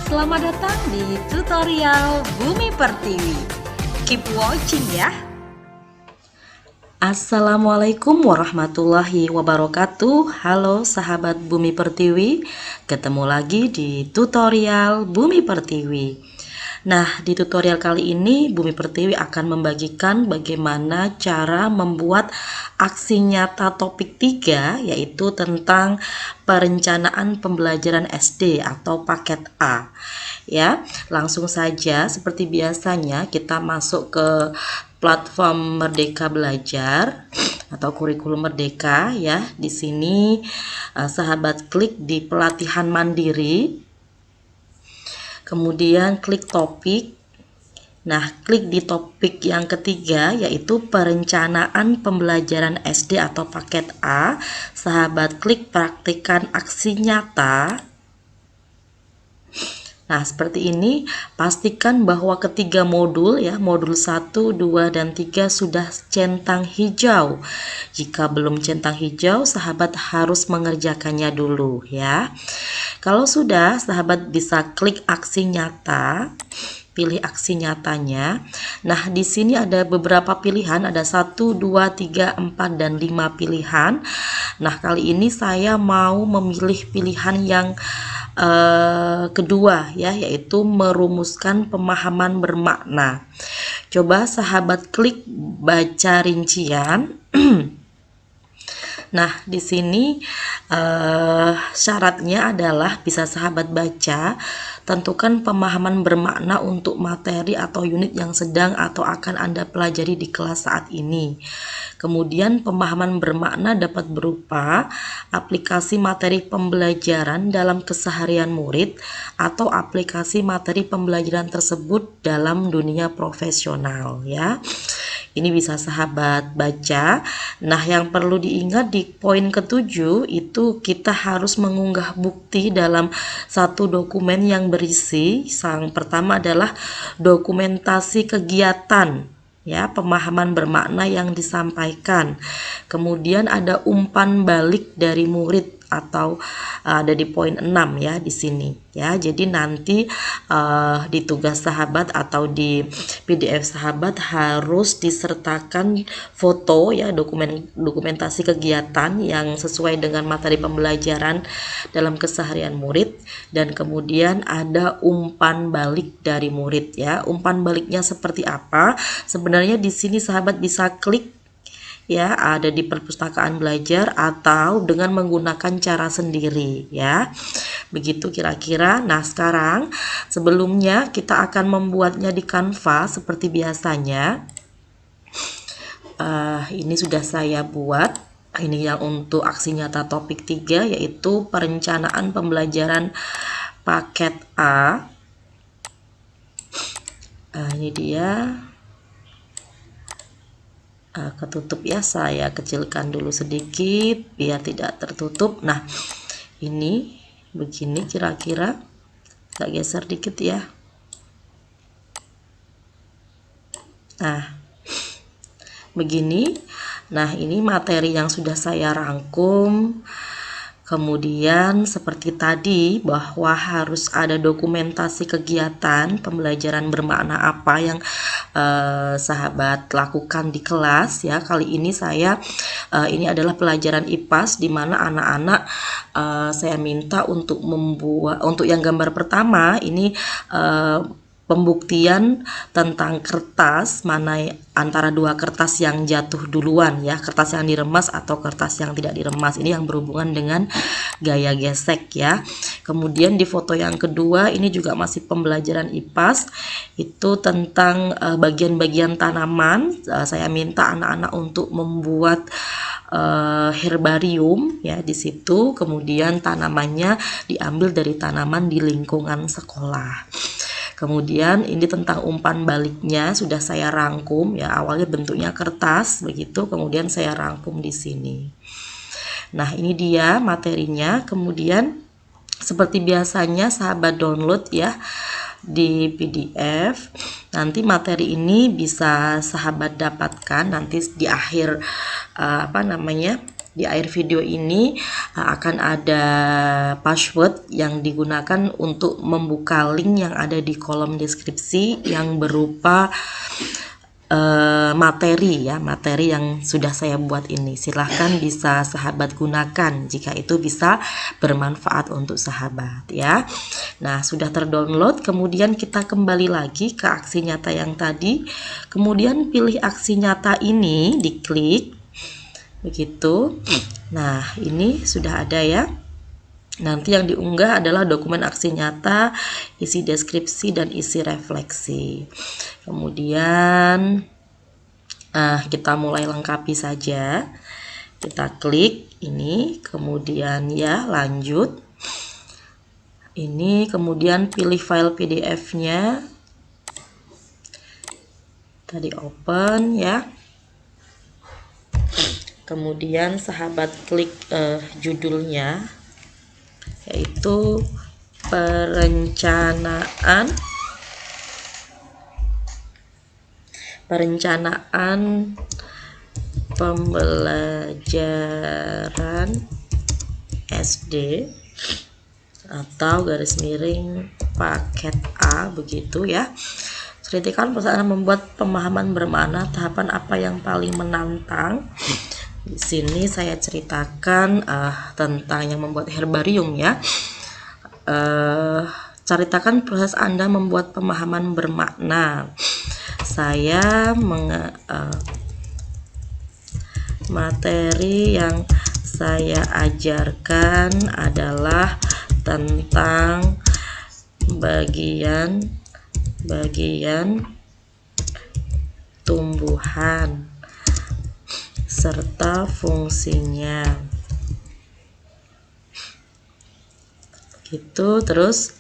selamat datang di tutorial Bumi Pertiwi. Keep watching ya. Assalamualaikum warahmatullahi wabarakatuh. Halo sahabat Bumi Pertiwi, ketemu lagi di tutorial Bumi Pertiwi. Nah, di tutorial kali ini Bumi Pertiwi akan membagikan bagaimana cara membuat aksi nyata topik 3, yaitu tentang perencanaan pembelajaran SD atau paket A. Ya, langsung saja seperti biasanya kita masuk ke platform Merdeka Belajar atau kurikulum Merdeka ya. Di sini sahabat klik di pelatihan mandiri. Kemudian klik topik. Nah, klik di topik yang ketiga yaitu perencanaan pembelajaran SD atau paket A. Sahabat klik praktikan aksi nyata. Nah, seperti ini, pastikan bahwa ketiga modul ya, modul 1, 2, dan 3 sudah centang hijau. Jika belum centang hijau, sahabat harus mengerjakannya dulu ya. Kalau sudah, sahabat bisa klik aksi nyata. Pilih aksi nyatanya. Nah, di sini ada beberapa pilihan, ada 1, 2, 3, 4, dan 5 pilihan. Nah, kali ini saya mau memilih pilihan yang kedua ya, yaitu merumuskan pemahaman bermakna. Coba sahabat klik baca rincian. Nah, di sini syaratnya adalah bisa sahabat baca, tentukan pemahaman bermakna untuk materi atau unit yang sedang atau akan Anda pelajari di kelas saat ini. Kemudian pemahaman bermakna dapat berupa aplikasi materi pembelajaran dalam keseharian murid atau aplikasi materi pembelajaran tersebut dalam dunia profesional ya. Ini bisa sahabat baca. Nah, yang perlu diingat di poin ke-7 itu kita harus mengunggah bukti dalam satu dokumen yang berisi. Yang pertama adalah dokumentasi kegiatan ya, pemahaman bermakna yang disampaikan. Kemudian ada umpan balik dari murid atau ada di poin 6 ya di sini ya. Jadi nanti di tugas sahabat atau di PDF sahabat harus disertakan foto ya, dokumentasi kegiatan yang sesuai dengan materi pembelajaran dalam keseharian murid, dan kemudian ada umpan balik dari murid ya. Umpan baliknya seperti apa? Sebenarnya di sini sahabat bisa klik ya, ada di perpustakaan belajar atau dengan menggunakan cara sendiri ya. Begitu kira-kira. Nah, sekarang sebelumnya kita akan membuatnya di Canva seperti biasanya. Ini sudah saya buat. Ini yang untuk aksi nyata topik 3 yaitu perencanaan pembelajaran paket A. Ini dia. Ketutup ya, saya kecilkan dulu sedikit biar tidak tertutup. Nah, ini begini kira-kira, saya geser dikit ya. Nah, begini. Nah, ini materi yang sudah saya rangkum. Kemudian seperti tadi bahwa harus ada dokumentasi kegiatan pembelajaran bermakna apa yang sahabat lakukan di kelas ya. Kali ini saya ini adalah pelajaran IPAS di mana anak-anak saya minta untuk membuat, untuk yang gambar pertama ini pembuktian tentang kertas, mana antara dua kertas yang jatuh duluan ya, kertas yang diremas atau kertas yang tidak diremas. Ini yang berhubungan dengan gaya gesek ya. Kemudian di foto yang kedua ini juga masih pembelajaran IPAS, itu tentang bagian-bagian tanaman. Saya minta anak-anak untuk membuat herbarium ya di situ. Kemudian tanamannya diambil dari tanaman di lingkungan sekolah. Kemudian ini tentang umpan baliknya sudah saya rangkum ya, awalnya bentuknya kertas begitu, kemudian saya rangkum di sini. Nah, ini dia materinya. Kemudian seperti biasanya sahabat download ya di PDF. Nanti materi ini bisa sahabat dapatkan nanti di akhir Di akhir video ini akan ada password yang digunakan untuk membuka link yang ada di kolom deskripsi yang berupa materi yang sudah saya buat ini. Silahkan bisa sahabat gunakan jika itu bisa bermanfaat untuk sahabat ya. Nah, sudah terdownload, kemudian kita kembali lagi ke aksi nyata yang tadi, kemudian pilih aksi nyata ini, diklik begitu. Nah, ini sudah ada ya. Nanti yang diunggah adalah dokumen aksi nyata, isi deskripsi dan isi refleksi. Kemudian kita mulai lengkapi saja. Kita klik ini, kemudian ya lanjut. Ini kemudian pilih file PDF-nya. Tadi open ya. Kemudian sahabat klik judulnya, yaitu perencanaan pembelajaran SD atau garis miring paket A begitu ya. Ceritakan perasaan membuat pemahaman bermakna, tahapan apa yang paling menantang. Di sini saya ceritakan tentang yang membuat herbarium ya. Ceritakan proses Anda membuat pemahaman bermakna. Saya materi yang saya ajarkan adalah tentang bagian tumbuhan serta fungsinya. Gitu. Terus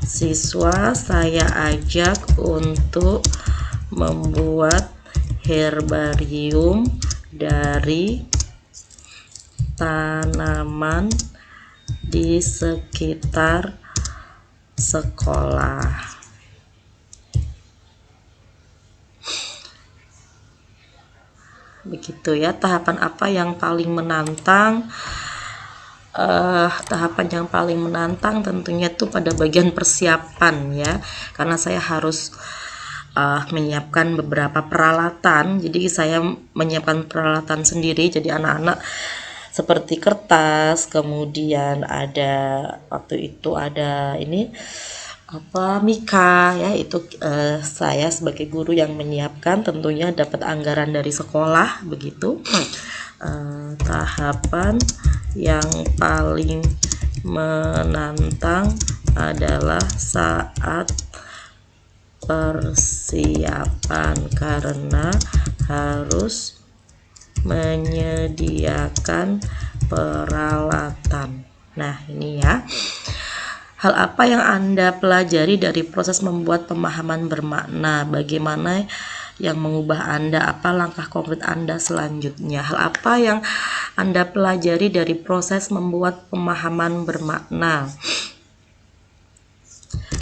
siswa saya ajak untuk membuat herbarium dari tanaman di sekitar sekolah. Begitu ya, tahapan apa yang paling menantang. Tahapan yang paling menantang tentunya itu pada bagian persiapan ya, karena saya harus menyiapkan beberapa peralatan. Jadi saya menyiapkan peralatan sendiri, jadi anak-anak seperti kertas, kemudian ada waktu itu ada ini mika ya, itu saya sebagai guru yang menyiapkan, tentunya dapat anggaran dari sekolah begitu. Tahapan yang paling menantang adalah saat persiapan karena harus menyediakan peralatan. Nah, ini ya. Hal apa yang Anda pelajari dari proses membuat pemahaman bermakna? Bagaimana yang mengubah Anda? Apa langkah konkret Anda selanjutnya? Hal apa yang Anda pelajari dari proses membuat pemahaman bermakna?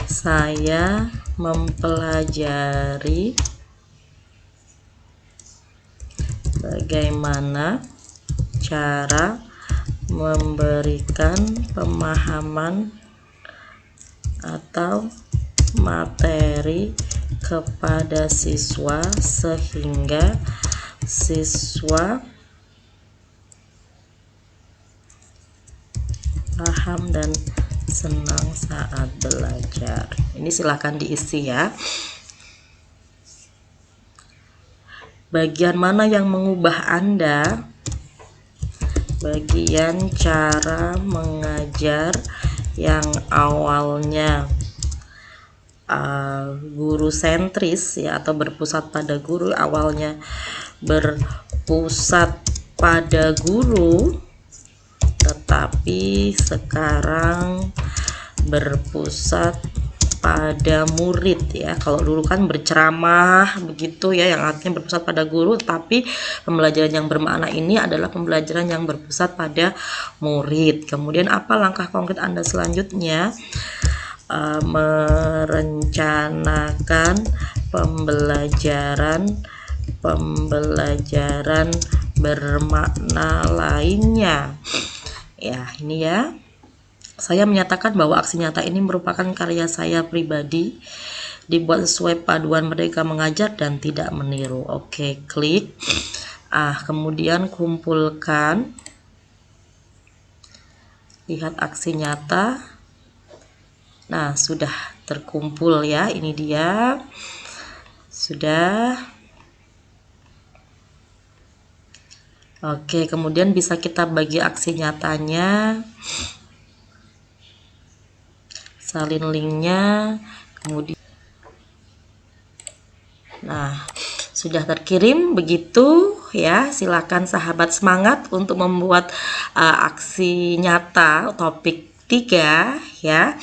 Saya mempelajari bagaimana cara memberikan pemahaman atau materi kepada siswa sehingga siswa paham dan senang saat belajar. Ini silahkan diisi ya. Bagian mana yang mengubah Anda? Bagian cara mengajar yang awalnya guru sentris ya, atau berpusat pada guru, awalnya berpusat pada guru tetapi sekarang berpusat pada murid ya. Kalau dulu kan berceramah begitu ya, yang artinya berpusat pada guru, tapi pembelajaran yang bermakna ini adalah pembelajaran yang berpusat pada murid. Kemudian apa langkah konkret Anda selanjutnya? Merencanakan pembelajaran pembelajaran bermakna lainnya. Ya, ini ya. Saya menyatakan bahwa aksi nyata ini merupakan karya saya pribadi, dibuat sesuai paduan Merdeka Mengajar dan tidak meniru. Oke, klik. Kemudian kumpulkan. Lihat aksi nyata. Nah, sudah terkumpul ya. Ini dia. Sudah. Oke, kemudian bisa kita bagi aksi nyatanya. Salin linknya. Kemudian sudah terkirim begitu ya. Silakan sahabat semangat untuk membuat aksi nyata topik 3 ya,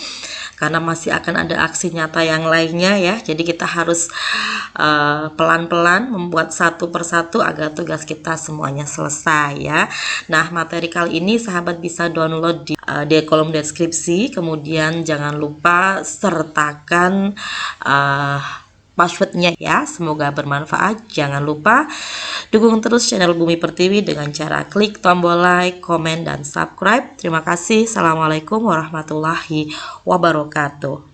karena masih akan ada aksi nyata yang lainnya ya. Jadi kita harus pelan-pelan membuat satu persatu agar tugas kita semuanya selesai ya. Nah, materi kali ini sahabat bisa download di kolom deskripsi. Kemudian jangan lupa sertakan passwordnya ya. Semoga bermanfaat. Jangan lupa dukung terus channel Bumi Pertiwi dengan cara klik tombol like, komen, dan subscribe. Terima kasih. Assalamualaikum warahmatullahi wabarakatuh.